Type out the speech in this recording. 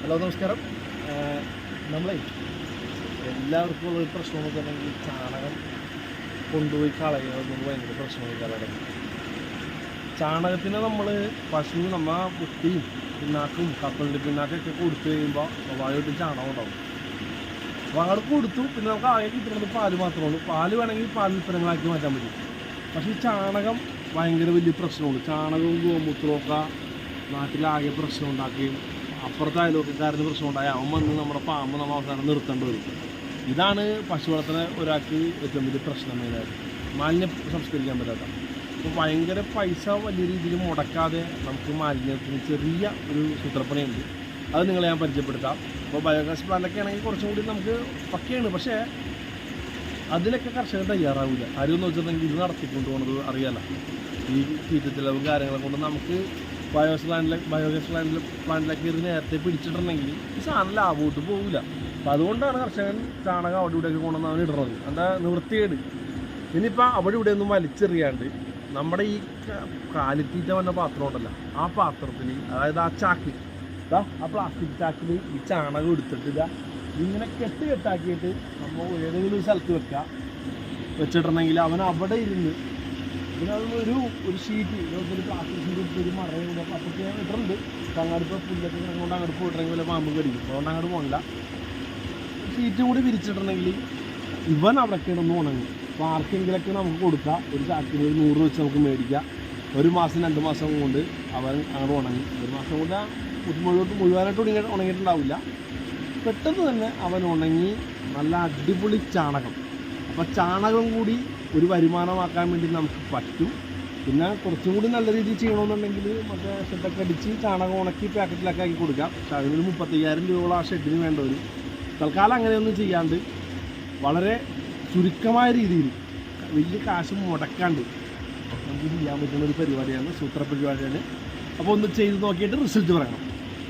Hello നമസ്കാരം. നമ്മളെ എല്ലാവർക്കും ഉള്ളൊരു പ്രശ്നമെന്ന് വെച്ചിട്ടുണ്ടെങ്കിൽ ചാണകം കൊണ്ടുപോയി കളയുന്നത് ഭയങ്കര പ്രശ്നമില്ലാതെ. ചാണകത്തിന് നമ്മൾ പശു വൃത്തിയും പിണ്ണാക്കും കപ്പലിൻ്റെ പിണ്ണാക്കൊക്കെ കൊടുത്തു കഴിയുമ്പോൾ സ്വാഭാവികമായിട്ടും ചാണകം ഉണ്ടാവും. അപ്പോൾ അങ്ങോട്ട് കൊടുത്തു. പിന്നെ നമുക്ക് ആകെ കിട്ടുന്നത് പാല് മാത്രമേ. പാല് വേണമെങ്കിൽ പാൽ ഉൽപ്പന്നങ്ങളാക്കി മാറ്റാൻ പറ്റും. പക്ഷേ ഈ ചാണകം ഭയങ്കര വലിയ പ്രശ്നമുണ്ട്. ചാണകവും ഗോമൂത്രമൊക്കെ നാട്ടിലാകെ പ്രശ്നം ഉണ്ടാക്കുകയും അപ്പുറത്തെ അയൽവക്കക്കാരന് പ്രശ്നമുണ്ടായി അവൻ വന്ന് നമ്മുടെ പാമ്പ് നമ്മൾ അവസാനം നിർത്തേണ്ടി വരും. ഇതാണ് പശു വളർത്തുന്ന ഒരാൾക്ക് ഏറ്റവും വലിയ പ്രശ്നം. മെയിനായിട്ട് മാലിന്യം സംസ്കരിക്കാൻ പറ്റാത്ത. അപ്പോൾ ഭയങ്കര പൈസ വലിയ രീതിയിൽ മുടക്കാതെ നമുക്ക് മാലിന്യത്തിന് ചെറിയ ഒരു സൂത്രപ്പണിയുണ്ട്. അത് നിങ്ങളെ ഞാൻ പരിചയപ്പെടുത്താം. അപ്പോൾ ബയോഗ്യാസ് പ്ലാന്റൊക്കെ ആണെങ്കിൽ കുറച്ചും കൂടി നമുക്ക് പക്കയാണ്. പക്ഷേ അതിലൊക്കെ കർഷകർ തയ്യാറാവില്ല. ആരും വെച്ചിട്ടുണ്ടെങ്കിൽ ഇത് നടത്തിക്കൊണ്ട് പോകുന്നത് അറിയാലോ. ഈ തീറ്റച്ചിലവും കാര്യങ്ങളെ കൊണ്ട് നമുക്ക് ബയോഗ്യാസ് പ്ലാന്റിലേക്ക് ഇത് നേരത്തെ പിടിച്ചിട്ടുണ്ടെങ്കിൽ ഈ സാധനം ലാഭമായിട്ട് പോകില്ല. അപ്പോൾ അതുകൊണ്ടാണ് കർഷകൻ ചാണകം അവിടെ ഇവിടെയൊക്കെ കൊണ്ടുവന്ന് അവൻ ഇടുന്നത്. എന്താ നിവൃത്തിയേട്. ഇനിയിപ്പോൾ അവിടെ ഇവിടെയൊന്നും വലിച്ചെറിയാണ്ട് നമ്മുടെ ഈ കാലിത്തീറ്റ വന്ന പാത്രം ഉണ്ടല്ലോ, ആ പാത്രത്തിൽ, അതായത് ആ ചാക്കിൽ, ആ പ്ലാസ്റ്റിക് ചാക്കിൽ ഈ ചാണകം എടുത്തിട്ട് ഇങ്ങനെ കെട്ടാക്കിയിട്ട് നമ്മൾ ഏതെങ്കിലും ഒരു സ്ഥലത്ത് വെച്ചിട്ടുണ്ടെങ്കിൽ അവൻ അവിടെ ഇരുന്ന് ഒരു ഷീറ്റ്, ഒരു പ്ലാസ്റ്റിക് ഷീറ്റ് എടുത്ത് ഒരു മറയുണ്ട്. അപ്പോഴത്തെ ഞാൻ ഇട്ടിട്ടുണ്ട്. അങ്ങോട്ടിപ്പോൾ പുല്ലൊക്കെ കൊണ്ട് അങ്ങോട്ട് പോയിട്ടുണ്ടെങ്കിൽ വല്ല പാമ്പ് കടിക്കും. അതുകൊണ്ട് അങ്ങോട്ട് പോകണില്ല. ഷീറ്റ് കൂടി വിരിച്ചിട്ടുണ്ടെങ്കിൽ ഇവൻ അവിടെ കിടന്ന് ഉണങ്ങും. അപ്പോൾ ആർക്കെങ്കിലൊക്കെ നമുക്ക് കൊടുക്കാം. ഒരു ചാക്കിന് 100 വെച്ച് നമുക്ക് മേടിക്കാം. 1 മാസം 2 മാസം കൊണ്ട് അവൻ അങ്ങോട്ട് ഉണങ്ങി. 1 മാസം കൊണ്ട് മുഴുവനായിട്ട് ഉണങ്ങിയിട്ടുണ്ടാവില്ല. പെട്ടെന്ന് തന്നെ അവൻ ഉണങ്ങി നല്ല അടിപൊളി ചാണകം. അപ്പോൾ ചാണകം കൂടി ഒരു വരുമാനമാക്കാൻ വേണ്ടി നമുക്ക് പറ്റും. പിന്നെ കുറച്ചും കൂടി നല്ല രീതിയിൽ ചെയ്യണമെന്നുണ്ടെങ്കിൽ മറ്റേ ഷെഡൊക്കെ അടിച്ച് ചാണകം ഉണക്കി പാക്കറ്റിലൊക്കെ ആക്കി കൊടുക്കാം. പക്ഷേ അതിനൊരു 35,000 രൂപ ആ ഷെഡിന് വേണ്ട വരും. തൽക്കാലം അങ്ങനെയൊന്നും ചെയ്യാണ്ട് വളരെ ചുരുക്കമായ രീതിയിൽ വലിയ കാശ് മുടക്കാണ്ട് നമുക്ക് ചെയ്യാൻ പറ്റുന്ന ഒരു പരിപാടിയാണ്, സൂത്ര പരിപാടിയാണ്. അപ്പോൾ ഒന്ന് ചെയ്ത് നോക്കിയിട്ട് റിസൾട്ട് പറയണം.